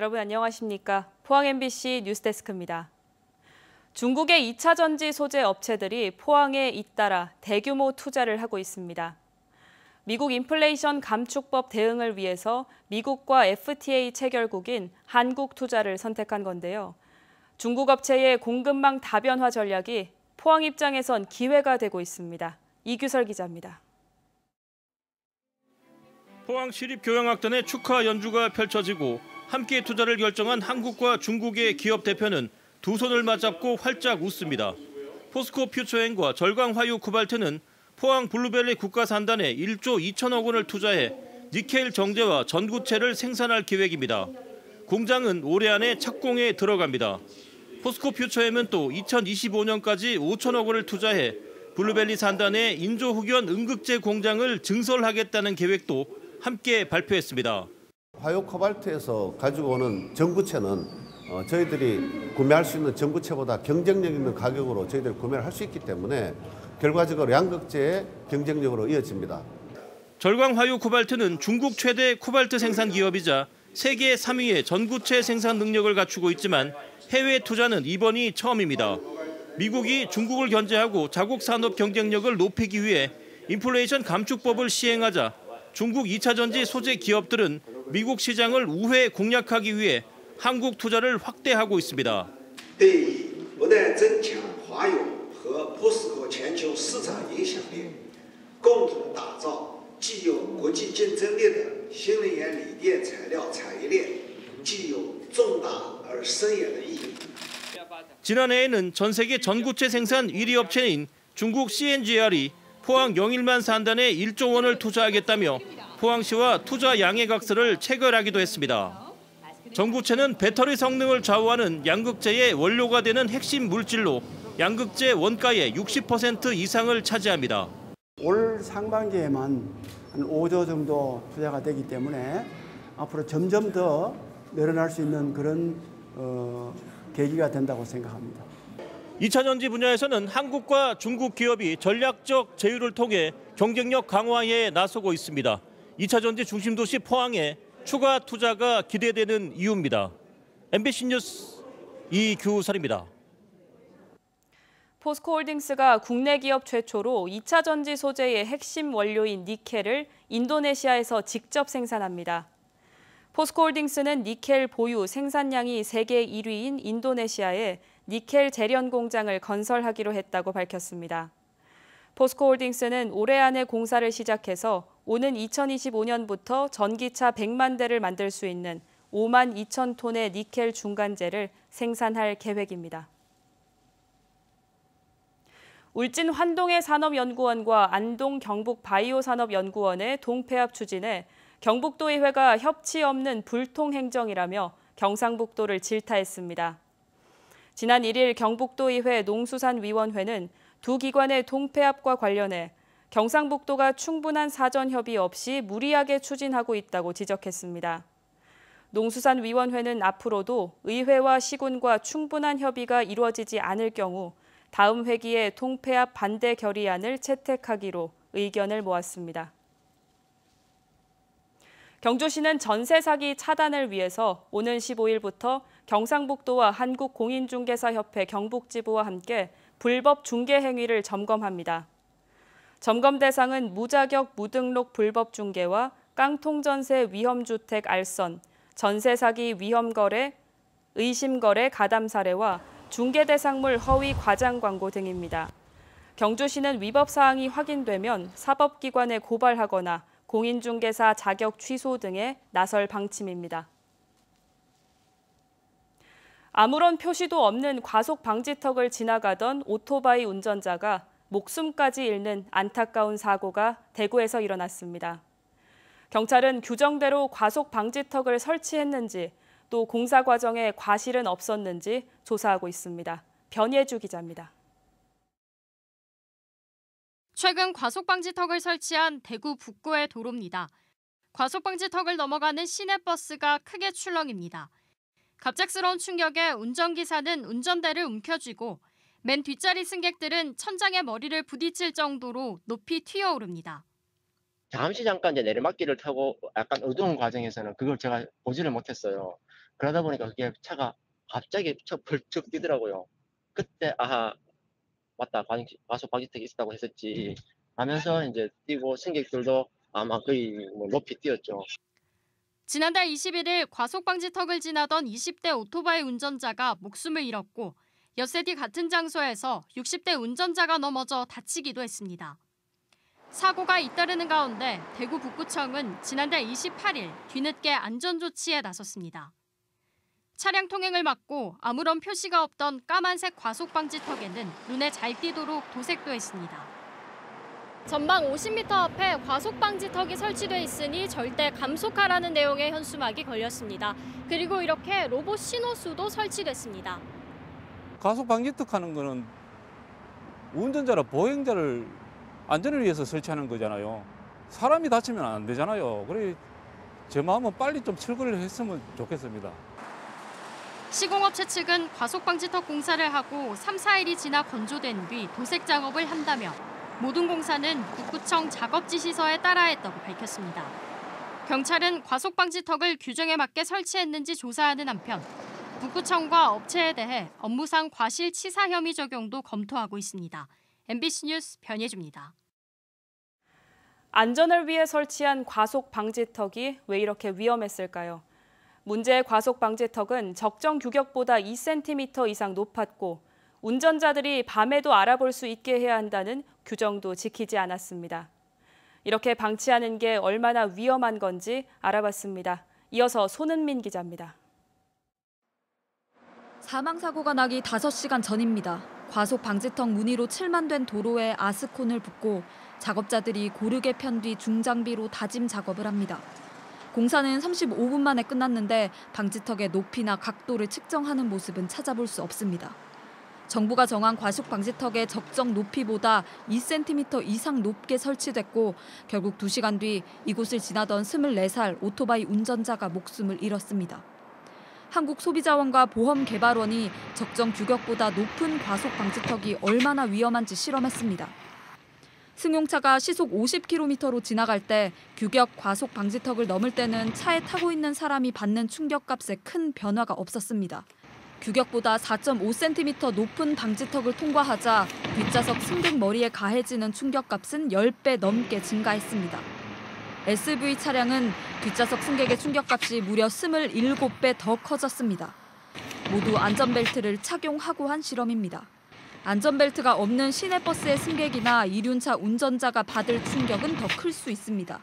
여러분 안녕하십니까? 포항 MBC 뉴스데스크입니다. 중국의 2차 전지 소재 업체들이 포항에 잇따라 대규모 투자를 하고 있습니다. 미국 인플레이션 감축법 대응을 위해서 미국과 FTA 체결국인 한국 투자를 선택한 건데요. 중국 업체의 공급망 다변화 전략이 포항 입장에선 기회가 되고 있습니다. 이규설 기자입니다. 포항 시립교향악단의 축하 연주가 펼쳐지고 함께 투자를 결정한 한국과 중국의 기업 대표는 두 손을 맞잡고 활짝 웃습니다. 포스코 퓨처엔과 절광화유 코발트는 포항 블루벨리 국가산단에 1조 2천억 원을 투자해 니켈 정제와 전구체를 생산할 계획입니다. 공장은 올해 안에 착공에 들어갑니다. 포스코 퓨처엠은 또 2025년까지 5천억 원을 투자해 블루벨리 산단에 인조흑연 음극재 공장을 증설하겠다는 계획도 함께 발표했습니다. 화요 코발트에서 가지고 오는 전구체는 저희들이 구매할 수 있는 전구체보다 경쟁력 있는 가격으로 저희들이 구매를 할 수 있기 때문에 결과적으로 양극재의 경쟁력으로 이어집니다. 절광화유 코발트는 중국 최대 코발트 생산 기업이자 세계 3위의 전구체 생산 능력을 갖추고 있지만 해외 투자는 이번이 처음입니다. 미국이 중국을 견제하고 자국 산업 경쟁력을 높이기 위해 인플레이션 감축법을 시행하자 중국 2차 전지 소재 기업들은 미국 시장을 우회 공략하기 위해 한국 투자를 확대하고 있습니다. 对于不断增强华油和POSCO全球市场影响力，共同打造既有国际竞争力的新能源锂电材料产业链，具有重大而深远的意义。 지난해에는 전 세계 전구체 생산 1위 업체인 중국 CNGR이 포항 영일만 산단에 1조 원을 투자하겠다며 포항시와 투자 양해각서를 체결하기도 했습니다. 전구체는 배터리 성능을 좌우하는 양극재의 원료가 되는 핵심 물질로 양극재 원가의 60% 이상을 차지합니다. 올 상반기에만 한 5조 정도 투자가 되기 때문에 앞으로 점점 더 늘어날 수 있는 그런 계기가 된다고 생각합니다. 2차 전지 분야에서는 한국과 중국 기업이 전략적 제휴를 통해 경쟁력 강화에 나서고 있습니다. 2차 전지 중심 도시 포항에 추가 투자가 기대되는 이유입니다. MBC 뉴스 이규설입니다. 포스코홀딩스가 국내 기업 최초로 2차 전지 소재의 핵심 원료인 니켈을 인도네시아에서 직접 생산합니다. 포스코홀딩스는 니켈 보유 생산량이 세계 1위인 인도네시아에 니켈 재련 공장을 건설하기로 했다고 밝혔습니다. 포스코홀딩스는 올해 안에 공사를 시작해서 오는 2025년부터 전기차 100만 대를 만들 수 있는 5만 2천 톤의 니켈 중간재를 생산할 계획입니다. 울진 환동해 산업연구원과 안동 경북 바이오산업연구원의 동폐합 추진에 경북도의회가 협치 없는 불통행정이라며 경상북도를 질타했습니다. 지난 1일 경북도의회 농수산위원회는 두 기관의 동폐합과 관련해 경상북도가 충분한 사전 협의 없이 무리하게 추진하고 있다고 지적했습니다. 농수산위원회는 앞으로도 의회와 시군과 충분한 협의가 이루어지지 않을 경우 다음 회기에 동폐합 반대 결의안을 채택하기로 의견을 모았습니다. 경주시는 전세 사기 차단을 위해서 오는 15일부터 경상북도와 한국공인중개사협회 경북지부와 함께 불법 중개 행위를 점검합니다. 점검 대상은 무자격 무등록 불법 중개와 깡통전세 위험주택 알선, 전세 사기 위험거래, 의심거래 가담 사례와 중개대상물 허위 과장 광고 등입니다. 경주시는 위법 사항이 확인되면 사법기관에 고발하거나 공인중개사 자격 취소 등에 나설 방침입니다. 아무런 표시도 없는 과속 방지턱을 지나가던 오토바이 운전자가 목숨까지 잃는 안타까운 사고가 대구에서 일어났습니다. 경찰은 규정대로 과속 방지턱을 설치했는지 또 공사 과정에 과실은 없었는지 조사하고 있습니다. 변예주 기자입니다. 최근 과속방지턱을 설치한 대구 북구의 도로입니다. 과속방지턱을 넘어가는 시내버스가 크게 출렁입니다. 갑작스러운 충격에 운전기사는 운전대를 움켜쥐고 맨 뒷자리 승객들은 천장에 머리를 부딪힐 정도로 높이 튀어오릅니다. 잠깐 이제 내리막길을 타고 약간 어두운 과정에서는 그걸 제가 보지를 못했어요. 그러다 보니까 그게 차가 갑자기 벌쩍 뛰더라고요. 그때 아하 맞다 과속 방지턱이 있었다고 했었지 하면서 이제 뛰고 승객들도 아마 거의 뭐 높이 뛰었죠. 지난달 21일 과속방지턱을 지나던 20대 오토바이 운전자가 목숨을 잃었고 엿새 뒤 같은 장소에서 60대 운전자가 넘어져 다치기도 했습니다. 사고가 잇따르는 가운데 대구 북구청은 지난달 28일 뒤늦게 안전조치에 나섰습니다. 차량 통행을 막고 아무런 표시가 없던 까만색 과속방지턱에는 눈에 잘 띄도록 도색도 했습니다. 전방 50m 앞에 과속방지턱이 설치돼 있으니 절대 감속하라는 내용의 현수막이 걸렸습니다. 그리고 이렇게 로봇 신호수도 설치됐습니다. 과속방지턱 하는 거는 운전자나 보행자를 안전을 위해서 설치하는 거잖아요. 사람이 다치면 안 되잖아요. 그래 제 마음은 빨리 좀 철거를 했으면 좋겠습니다. 시공업체 측은 과속방지턱 공사를 하고 3, 4일이 지나 건조된 뒤 도색 작업을 한다며 모든 공사는 북구청 작업지시서에 따라했다고 밝혔습니다. 경찰은 과속방지턱을 규정에 맞게 설치했는지 조사하는 한편 북구청과 업체에 대해 업무상 과실치사 혐의 적용도 검토하고 있습니다. MBC 뉴스 변예주입니다. 안전을 위해 설치한 과속방지턱이 왜 이렇게 위험했을까요? 문제의 과속방지턱은 적정 규격보다 2cm 이상 높았고 운전자들이 밤에도 알아볼 수 있게 해야 한다는 규정도 지키지 않았습니다. 이렇게 방치하는 게 얼마나 위험한 건지 알아봤습니다. 이어서 손은민 기자입니다. 사망사고가 나기 5시간 전입니다. 과속방지턱 무늬로 칠만 된 도로에 아스콘을 붓고 작업자들이 고르게 편 뒤 중장비로 다짐 작업을 합니다. 공사는 35분 만에 끝났는데 방지턱의 높이나 각도를 측정하는 모습은 찾아볼 수 없습니다. 정부가 정한 과속방지턱의 적정 높이보다 2cm 이상 높게 설치됐고 결국 2시간 뒤 이곳을 지나던 24살 오토바이 운전자가 목숨을 잃었습니다. 한국소비자원과 보험개발원이 적정 규격보다 높은 과속방지턱이 얼마나 위험한지 실험했습니다. 승용차가 시속 50km로 지나갈 때 규격 과속방지턱을 넘을 때는 차에 타고 있는 사람이 받는 충격값에 큰 변화가 없었습니다. 규격보다 4.5cm 높은 방지턱을 통과하자 뒷좌석 승객 머리에 가해지는 충격값은 10배 넘게 증가했습니다. SUV 차량은 뒷좌석 승객의 충격값이 무려 27배 더 커졌습니다. 모두 안전벨트를 착용하고 한 실험입니다. 안전벨트가 없는 시내버스의 승객이나 이륜차 운전자가 받을 충격은 더 클 수 있습니다.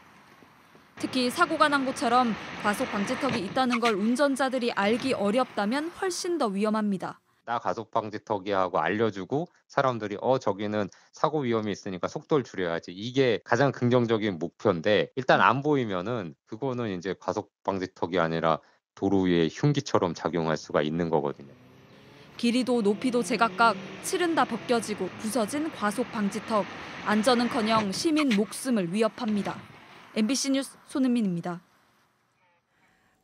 특히 사고가 난 곳처럼 과속방지턱이 있다는 걸 운전자들이 알기 어렵다면 훨씬 더 위험합니다. 나 과속방지턱이야 하고 알려주고 사람들이 저기는 사고 위험이 있으니까 속도를 줄여야지. 이게 가장 긍정적인 목표인데 일단 안 보이면은 그거는 이제 과속방지턱이 아니라 도로 위에 흉기처럼 작용할 수가 있는 거거든요. 길이도 높이도 제각각 칠은 다 벗겨지고 부서진 과속방지턱. 안전은커녕 시민 목숨을 위협합니다. MBC 뉴스 손은민입니다.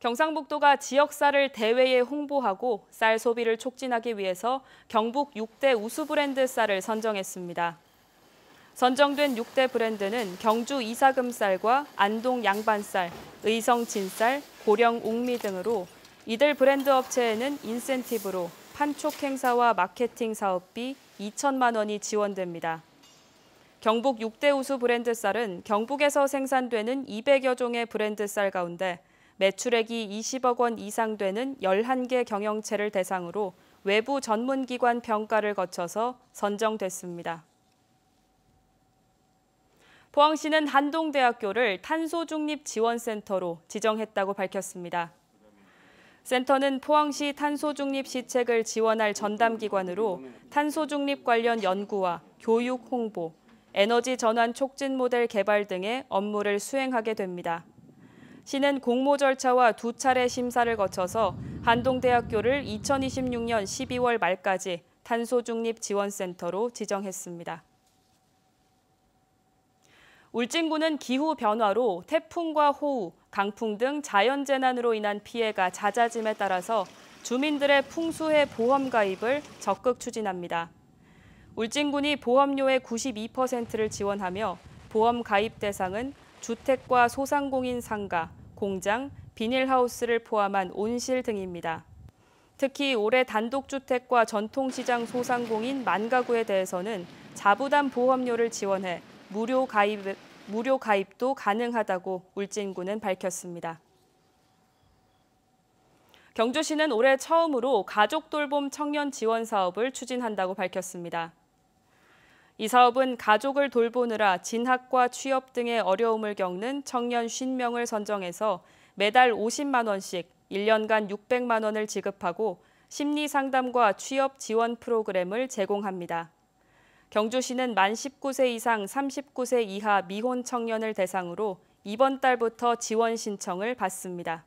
경상북도가 지역쌀을 대외에 홍보하고 쌀 소비를 촉진하기 위해서 경북 6대 우수 브랜드 쌀을 선정했습니다. 선정된 6대 브랜드는 경주 이사금쌀과 안동 양반쌀, 의성 진쌀, 고령 옥미 등으로 이들 브랜드 업체에는 인센티브로 판촉 행사와 마케팅 사업비 2천만 원이 지원됩니다. 경북 6대 우수 브랜드 쌀은 경북에서 생산되는 200여 종의 브랜드 쌀 가운데 매출액이 20억 원 이상 되는 11개 경영체를 대상으로 외부 전문기관 평가를 거쳐서 선정됐습니다. 포항시는 한동대학교를 탄소중립지원센터로 지정했다고 밝혔습니다. 센터는 포항시 탄소중립시책을 지원할 전담기관으로 탄소중립 관련 연구와 교육 홍보, 에너지 전환 촉진 모델 개발 등의 업무를 수행하게 됩니다. 시는 공모 절차와 2차례 심사를 거쳐서 한동대학교를 2026년 12월 말까지 탄소중립지원센터로 지정했습니다. 울진군은 기후 변화로 태풍과 호우, 강풍 등 자연재난으로 인한 피해가 잦아짐에 따라서 주민들의 풍수해 보험 가입을 적극 추진합니다. 울진군이 보험료의 92%를 지원하며 보험 가입 대상은 주택과 소상공인 상가, 공장, 비닐하우스를 포함한 온실 등입니다. 특히 올해 단독주택과 전통시장 소상공인 만 가구에 대해서는 자부담 보험료를 지원해 무료 가입도 가능하다고 울진군은 밝혔습니다. 경주시는 올해 처음으로 가족 돌봄 청년 지원 사업을 추진한다고 밝혔습니다. 이 사업은 가족을 돌보느라 진학과 취업 등의 어려움을 겪는 청년 50명을 선정해서 매달 50만 원씩 1년간 600만 원을 지급하고 심리 상담과 취업 지원 프로그램을 제공합니다. 경주시는 만 19세 이상 39세 이하 미혼 청년을 대상으로 이번 달부터 지원 신청을 받습니다.